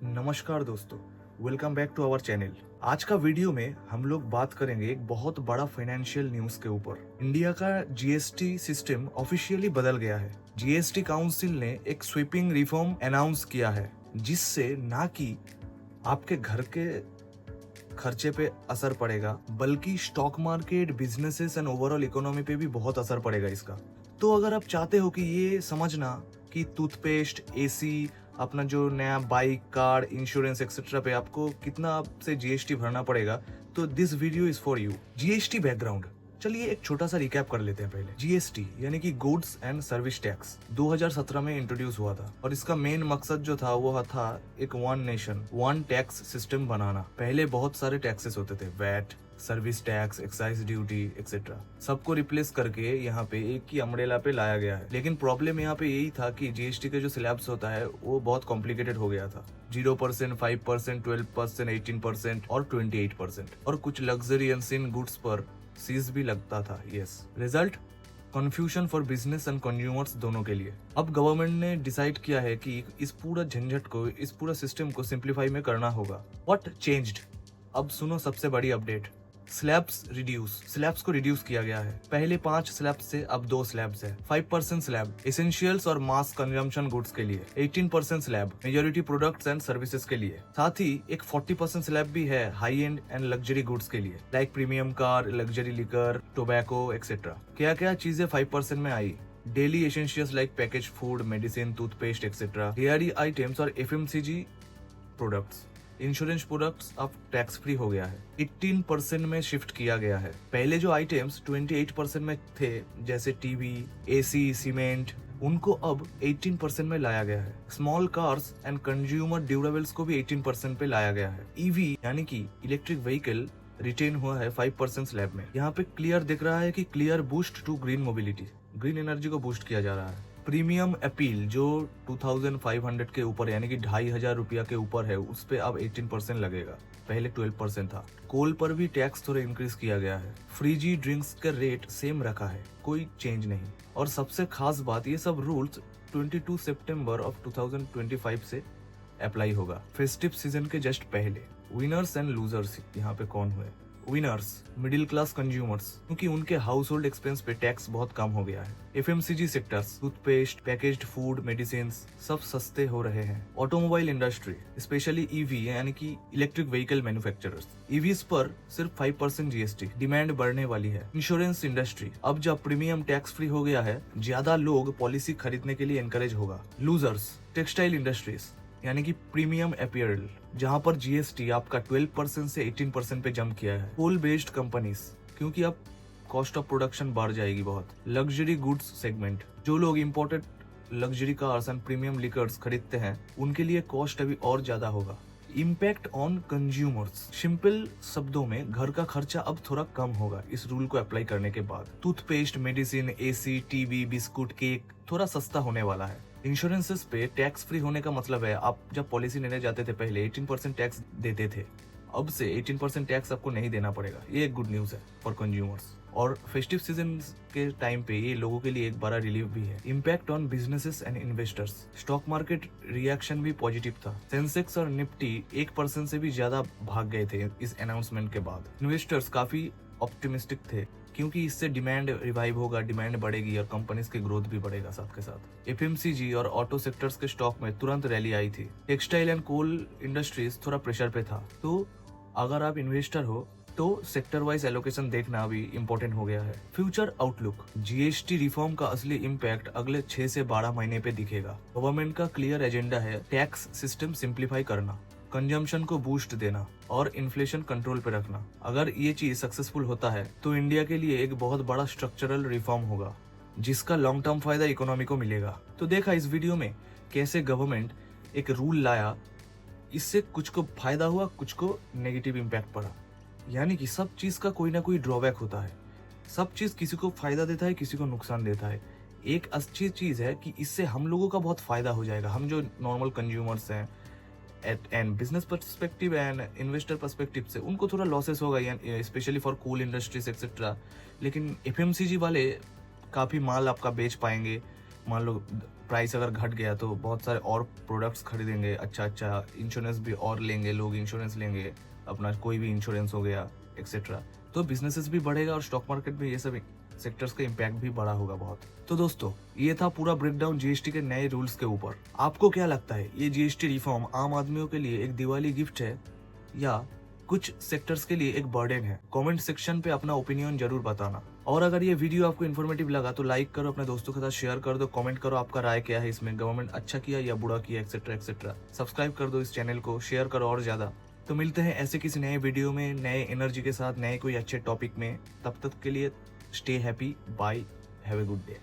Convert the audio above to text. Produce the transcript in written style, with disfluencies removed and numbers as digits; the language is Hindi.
नमस्कार दोस्तों, welcome back to our channel. आज का वीडियो में हम लोग बात करेंगे एक बहुत बड़ा फाइनेंशियल न्यूज के ऊपर। इंडिया का जीएसटी सिस्टम ऑफिशियली बदल गया है। जीएसटी काउंसिल ने एक स्वीपिंग रिफॉर्म अनाउंस किया है, जिससे ना कि आपके घर के खर्चे पे असर पड़ेगा, बल्कि stock market, businesses and overall economy पे भी बहुत असर पड़ेगा इसका। तो अगर आप चाहते हो कि ये समझना कि टूथपेस्ट, एसी, अपना जो नया बाइक, कार, इंश्योरेंस एक्सेट्रा पे आपको कितना आपसे जीएसटी भरना पड़ेगा, तो this video is for you. GST background, चलिए एक छोटा सा रिकैप कर लेते हैं पहले। जीएसटी यानी कि गुड्स एंड सर्विस टैक्स 2017 में इंट्रोड्यूस हुआ था, और इसका मेन मकसद जो था वो था एक one nation one tax system बनाना। पहले बहुत सारे टैक्सेस होते थे, VAT, service tax, excise duty etcetera, सबको रिप्लेस करके यहाँ पे एक ही अम्ब्रेला पे लाया गया है। लेकिन प्रॉब्लम यहाँ पे यही था कि जीएसटी के जो स्लैब्स होता है वो बहुत कॉम्प्लिकेटेड हो गया था। 0%, 5%, 12%, 18% और 28%, और कुछ लग्जरी एंड सिन गुड्स पर सीज भी लगता था। Yes, result confusion for business and consumers दोनों के लिए। अब गवर्नमेंट ने डिसाइड किया है कि इस पूरा झंझट को, इस पूरा सिस्टम को सिंप्लीफाई में करना होगा। What changed? अब सुनो सबसे बड़ी अपडेट। स्लैब्स को रिड्यूस किया गया है। पहले 5 स्लैब्स से अब 2 स्लैब्स है। 5% स्लैब एसेंशियल्स और मास कंजम्पशन गुड्स के लिए, 18% slab majority products and services के लिए। साथ ही एक 40% स्लैब भी है high and and luxury goods के लिए, like premium car, luxury liquor, tobacco etcetera. क्या क्या चीजें 5% में आई? Daily essentials like package food, medicine, toothpaste etcetera, dairy items और एफएमसीजी प्रोडक्ट्स। इंश्योरेंस प्रोडक्ट्स अब टैक्स फ्री हो गया है, 18% में शिफ्ट किया गया है। पहले जो आइटम्स 28% में थे, जैसे टीवी, एसी, सीमेंट, उनको अब 18% में लाया गया है। Small cars and consumer durables को भी 18% पे लाया गया है। ईवी यानी कि इलेक्ट्रिक व्हीकल रिटेन हुआ है 5% स्लैब में। यहाँ पे क्लियर दिख रहा है कि clear boost to green mobility, green energy को बूस्ट किया जा रहा है। प्रीमियम अपील जो 2500 के ऊपर यानी कि 2500 रुपया के ऊपर है, उस पे अब 18% लगेगा, पहले 12% था। कोल पर भी टैक्स थोड़ा इंक्रीज किया गया है। फ्रीजी ड्रिंक्स का रेट सेम रखा है, कोई चेंज नहीं। और सबसे खास बात, ये सब रूल्स 22 सितंबर ऑफ 2025 से अप्लाई होगा, फेस्टिव सीजन के जस्ट पहले। विनर्स एंड लूजर्स यहाँ पे कौन हुए? विनर्स मिडिल क्लास कंज्यूमर्स, क्योंकि उनके हाउस होल्ड एक्सपेंस पे टैक्स बहुत कम हो गया है। FMCG sectors, toothpaste, packaged food, medicine सब सस्ते हो रहे हैं। ऑटोमोबाइल इंडस्ट्री, स्पेशली ईवी यानी कि इलेक्ट्रिक व्हीकल मैन्युफैक्चरर्स, ईवीज पर सिर्फ 5% जीएसटी, डिमांड बढ़ने वाली है। इंश्योरेंस इंडस्ट्री, अब जब प्रीमियम टैक्स फ्री हो गया है, ज्यादा लोग पॉलिसी खरीदने के लिए एनकरेज होगा। लूजर्स टेक्सटाइल इंडस्ट्रीज यानी कि प्रीमियम अपीयरल, जहां पर जीएसटी आपका 12% से 18% पे जंप किया है। कोल बेस्ड कंपनीज, क्योंकि अब कॉस्ट ऑफ प्रोडक्शन बढ़ जाएगी बहुत। लग्जरी गुड्स सेगमेंट, जो लोग imported luxury cars and premium liquors खरीदते हैं, उनके लिए कॉस्ट अभी और ज्यादा होगा। इम्पैक्ट ऑन कंज्यूमर्स, सिंपल शब्दों में घर का खर्चा अब थोड़ा कम होगा इस रूल को अप्लाई करने के बाद। Toothpaste, medicine, AC, TV, biscuit, cake थोड़ा सस्ता होने वाला है। इंश्योरेंसेस पे टैक्स फ्री होने का मतलब है, आप जब पॉलिसी लेने जाते थे पहले 18% टैक्स देते थे, अब से 18% टैक्स आपको नहीं देना पड़ेगा। ये एक गुड न्यूज है फॉर कंज्यूमर्स, और फेस्टिव सीजन के टाइम पे ये लोगों के लिए एक बड़ा रिलीफ भी है। Impact on businesses and investors, stock market reaction भी पॉजिटिव था। सेंसेक्स और निफ्टी 1% से भी ज्यादा भाग गए थे इस अनाउंसमेंट के बाद। इन्वेस्टर्स काफी ऑप्टिमिस्टिक थे, क्योंकि इससे डिमांड रिवाइव होगा, डिमांड बढ़ेगी और कंपनीज के ग्रोथ भी बढ़ेगा साथ के साथ। एफएमसीजी और ऑटो सेक्टर्स के स्टॉक में तुरंत रैली आई थी। टेक्सटाइल एंड कोल इंडस्ट्रीज थोड़ा प्रेशर पे था। तो अगर आप इन्वेस्टर हो तो सेक्टर वाइज एलोकेशन देखना भी इम्पोर्टेंट हो गया है। फ्यूचर आउटलुक, जीएसटी रिफॉर्म का असली इम्पैक्ट अगले 6 से 12 महीने पे दिखेगा। गवर्नमेंट का क्लियर एजेंडा है टैक्स सिस्टम सिंप्लीफाई करना, कंजम्पशन को बूस्ट देना और इन्फ्लेशन कंट्रोल पे रखना। अगर ये चीज सक्सेसफुल होता है तो इंडिया के लिए एक बहुत बड़ा स्ट्रक्चरल रिफॉर्म होगा, जिसका लॉन्ग टर्म फायदा इकोनॉमी को मिलेगा। तो देखा इस वीडियो में कैसे गवर्नमेंट एक रूल लाया, इससे कुछ को फायदा हुआ, कुछ को नेगेटिव इम्पैक्ट पड़ा। यानी कि सब चीज का कोई ना कोई ड्रॉबैक होता है, सब चीज किसी को फायदा देता है, किसी को नुकसान देता है। एक अच्छी चीज है कि इससे हम लोगों का बहुत फायदा हो जाएगा, हम जो नॉर्मल कंज्यूमर्स हैं, and business perspective and investor perspective से उनको थोड़ा लॉसेस होगा, specially for coal industries etcetera. लेकिन एफएमसीजी वाले काफी माल आपका बेच पाएंगे। मान लो प्राइस अगर घट गया तो बहुत सारे और प्रोडक्ट्स खरीदेंगे, अच्छा इंश्योरेंस भी और लेंगे, लोग इंश्योरेंस लेंगे, अपना कोई भी इंश्योरेंस हो गया एक्सेट्रा। तो बिजनेसेस भी बढ़ेगा और स्टॉक मार्केट में ये सब सेक्टर्स का इम्पैक्ट भी बड़ा होगा बहुत। तो दोस्तों, ये था पूरा ब्रेकडाउन जीएसटी के नए रूल्स के ऊपर। आपको क्या लगता है, ये जीएसटी रिफॉर्म आम आदमियों के लिए एक दिवाली गिफ्ट है या कुछ सेक्टर्स के लिए एक बर्डन है? कमेंट सेक्शन पे अपना ओपिनियन जरूर बताना। और अगर ये वीडियो आपको इन्फॉर्मेटिव लगा तो लाइक करो, अपने दोस्तों के साथ शेयर कर दो, कमेंट करो आपका राय क्या है इसमें, गवर्नमेंट अच्छा किया या बुरा किया, एक्सेट्रा एक्सेट्रा। सब्सक्राइब कर दो इस चैनल को, शेयर करो और ज्यादा। तो मिलते हैं ऐसे किसी नए वीडियो में, नए एनर्जी के साथ, नए कोई अच्छे टॉपिक में। तब तक के लिए stay happy, bye, have a good day.